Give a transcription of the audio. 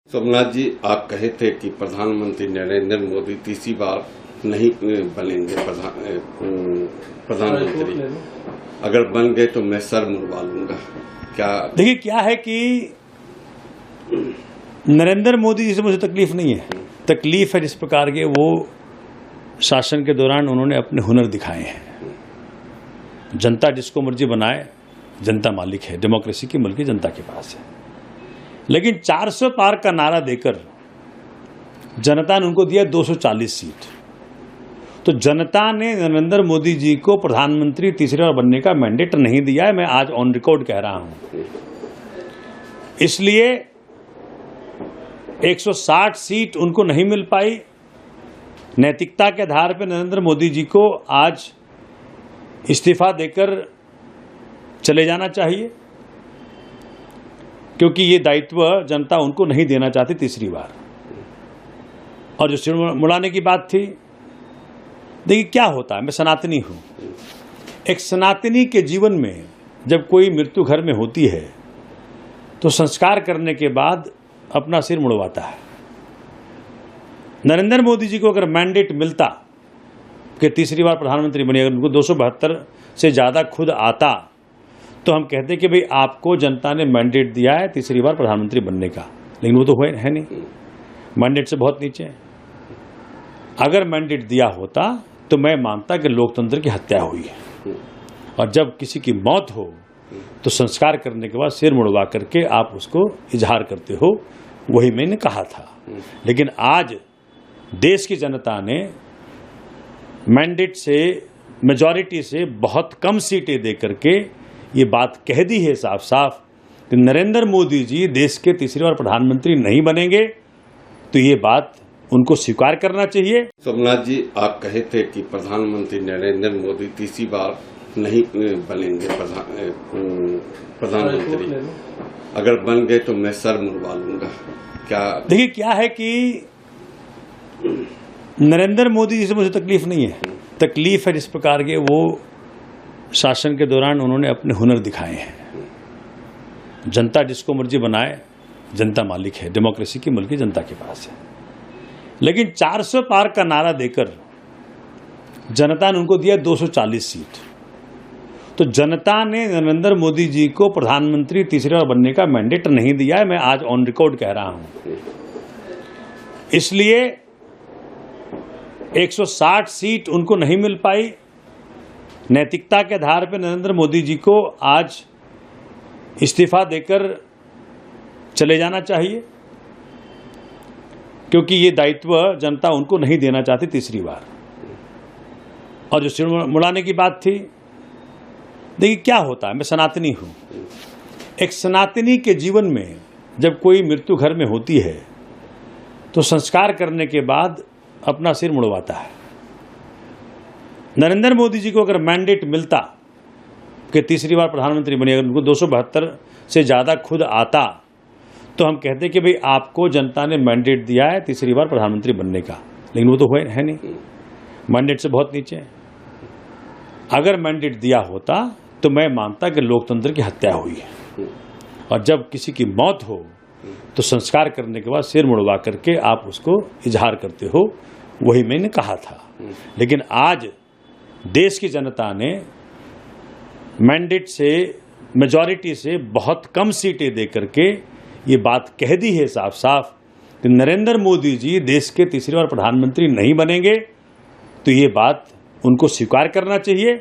सोमनाथ जी, आप कहे थे कि प्रधानमंत्री नरेंद्र मोदी तीसरी बार नहीं बनेंगे प्रधानमंत्री। अगर बन गए तो मैं सर मुड़वा लूंगा। क्या देखिए, क्या है कि नरेंद्र मोदी जी से मुझे तकलीफ नहीं है। तकलीफ है जिस प्रकार के वो शासन के दौरान उन्होंने अपने हुनर दिखाए हैं। जनता जिसको मर्जी बनाए, जनता मालिक है। डेमोक्रेसी की मुल्क जनता के पास है। लेकिन 400 पार का नारा देकर जनता ने उनको दिया 240 सीट। तो जनता ने नरेंद्र मोदी जी को प्रधानमंत्री तीसरी बार बनने का मैंडेट नहीं दिया है। मैं आज ऑन रिकॉर्ड कह रहा हूं। इसलिए 160 सीट उनको नहीं मिल पाई। नैतिकता के आधार पर नरेंद्र मोदी जी को आज इस्तीफा देकर चले जाना चाहिए, क्योंकि ये दायित्व जनता उनको नहीं देना चाहती तीसरी बार। और जो सिर मुड़ाने की बात थी, देखिए क्या होता है, मैं सनातनी हूं। एक सनातनी के जीवन में जब कोई मृत्यु घर में होती है तो संस्कार करने के बाद अपना सिर मुड़वाता है। नरेंद्र मोदी जी को अगर मैंडेट मिलता कि तीसरी बार प्रधानमंत्री बने, अगर उनको 272 से ज़्यादा खुद आता, तो हम कहते कि भाई आपको जनता ने मैंडेट दिया है तीसरी बार प्रधानमंत्री बनने का। लेकिन वो तो है नहीं, मैंडेट से बहुत नीचे है। अगर मैंडेट दिया होता तो मैं मानता कि लोकतंत्र की हत्या हुई है। और जब किसी की मौत हो तो संस्कार करने के बाद सिर मुड़वा करके आप उसको इजहार करते हो, वही मैंने कहा था। लेकिन आज देश की जनता ने मैंडेट से, मेजॉरिटी से बहुत कम सीटें दे करके ये बात कह दी है साफ साफ कि नरेंद्र मोदी जी देश के तीसरी बार प्रधानमंत्री नहीं बनेंगे। तो ये बात उनको स्वीकार करना चाहिए। सोमनाथ जी, आप कहे थे कि प्रधानमंत्री नरेंद्र मोदी तीसरी बार नहीं बनेंगे प्रधानमंत्री। अगर बन गए तो मैं सर मुड़वा लूंगा। क्या देखिए, क्या है कि नरेंद्र मोदी जी से मुझे तकलीफ नहीं है। तकलीफ है जिस प्रकार के वो शासन के दौरान उन्होंने अपने हुनर दिखाए हैं। जनता जिसको मर्जी बनाए, जनता मालिक है। डेमोक्रेसी की मुल्क जनता के पास है। लेकिन 400 पार का नारा देकर जनता ने उनको दिया 240 सीट। तो जनता ने नरेंद्र मोदी जी को प्रधानमंत्री तीसरी बार बनने का मैंडेट नहीं दिया है। मैं आज ऑन रिकॉर्ड कह रहा हूं। इसलिए 160 सीट उनको नहीं मिल पाई। नैतिकता के आधार पर नरेंद्र मोदी जी को आज इस्तीफा देकर चले जाना चाहिए, क्योंकि ये दायित्व जनता उनको नहीं देना चाहती तीसरी बार। और जो सिर मुड़ाने की बात थी, देखिए क्या होता है, मैं सनातनी हूं। एक सनातनी के जीवन में जब कोई मृत्यु घर में होती है तो संस्कार करने के बाद अपना सिर मुड़वाता है। नरेंद्र मोदी जी को अगर मैंडेट मिलता कि तीसरी बार प्रधानमंत्री बने, अगर उनको 272 से ज़्यादा खुद आता, तो हम कहते कि भाई आपको जनता ने मैंडेट दिया है तीसरी बार प्रधानमंत्री बनने का। लेकिन वो तो है नहीं, मैंडेट से बहुत नीचे है। अगर मैंडेट दिया होता तो मैं मानता कि लोकतंत्र की हत्या हुई है। और जब किसी की मौत हो तो संस्कार करने के बाद सिर मुड़वा करके आप उसको इजहार करते हो, वही मैंने कहा था। लेकिन आज देश की जनता ने मैंडेट से, मेजॉरिटी से बहुत कम सीटें दे करके ये बात कह दी है साफ साफ कि नरेंद्र मोदी जी देश के तीसरी बार प्रधानमंत्री नहीं बनेंगे। तो ये बात उनको स्वीकार करना चाहिए।